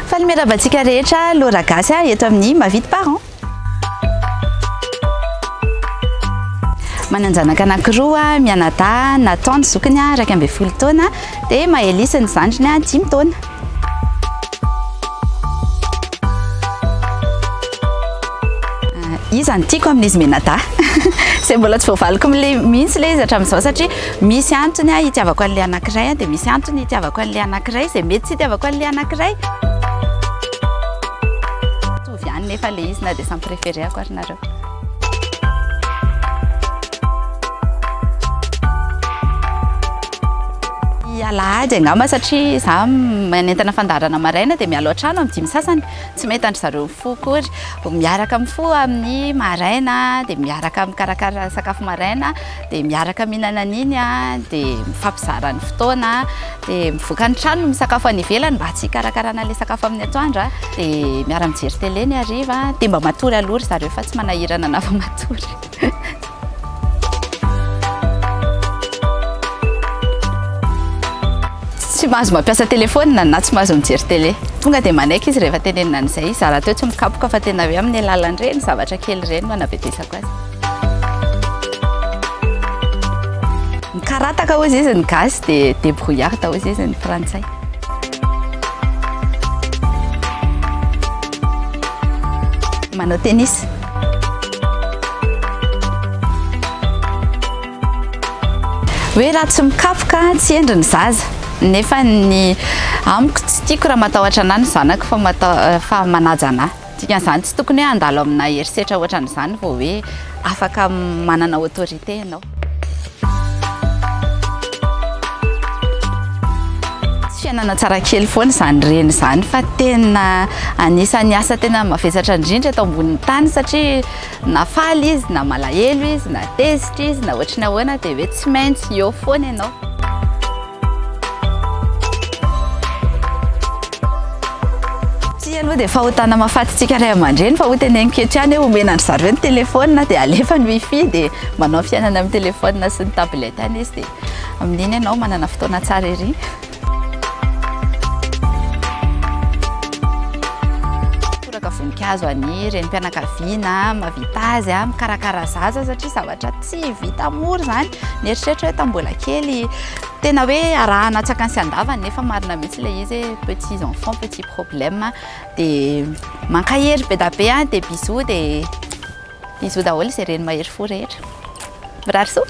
Falmerabantsika rehetra Laura Gasy eto amin'ny Mahavita Parents. Mananjanaka anankiroa mianadahy Nathan ny zokiny 12 taona dia Maëlysy ny zandriny 5 taona. Izy no tiako amin'izy mianadahy. Izay mbola tsy voavaliko mihitsy ilay izy hatramin'izao satria misy antony hitiavako an'ilay anankiray dia misy antony hitiavako an'ilay anankiray izay mety tsy hitiavako an'ilay anankiray. Mitovy ihany nefa ilay izy na dia samy préféréako ary nareo. Alahady angamba satria za manentana fandarana maraina dia miala an-trano amin'ny 5 sasany tsy mahita zareo mifoha akory. Miaraka mifoha amin'ny maraina dia miaraka mikarakara sakafo maraina dia miaraka mihinana an'iny dia mifampizara ny fotoana dia mivoaka ny trano misakafo any ivelany mba tsy hikarakarana ilay sakafo amin'ny atoandro dia miara mijery télé ny hariva dia mba matory alory zareo fa tsy manahirana na fa matory. Tsy mahazo mampiasa telefônina na tsy mahazo mijery télé. Tonga dia manaiky izy rehefa tenenina an'izay. Izy raha teo tsy mikapoka fa tena hoe amin'ny alalan'ireny zavatra kely ireny no anavetesako azy. Mikarataka hozy izy ny gasy dia débrouillard hozy izy ny frantsay. Manao tennis. Hoe raha tsy mikapoka tsy endry ny zaza. Nefa ny amiko tsy tiako raha matahotra anahy ny zanako fa manaja anahy. Dikan'izany tsy tokony hoe handalo amina herisetra ohatran'izany vao hoe afaka manana autorité ianao. Tsy fiainana tsara kely foana izany reny izany fa tena anisan'ny asa tena mavesatra indrindra eto ambonin'ny tany satria na faly izy na malahelo izy na tezitra izy na ohatry ny ahoana dia hoe tsy maintsy eo foana ianao. Aloha dia fahotana mahafatytsika ray aman-dreny fa ho teneniko eto ihany hoe omenandry zareo ny telefônina dia alefa ny wifi dia manao fiainana amin'ny telefônina sy ny tablety any izy dia amin'iny ianao manana fotoana tsara ery. Toraka voninkazo any renim-pianakaviana mahavita azy mikarakara zaza satria zavatra tsy vita mora izany. Nieritreretra hoe tambola kely tena hoe arahana tsakany sy andavany nefa marina mihitsy ilay izy petits enfants petits problèmes dia mankahery be da be dia bisous daholo izay reny mahery fo rehetra. Mirary soa.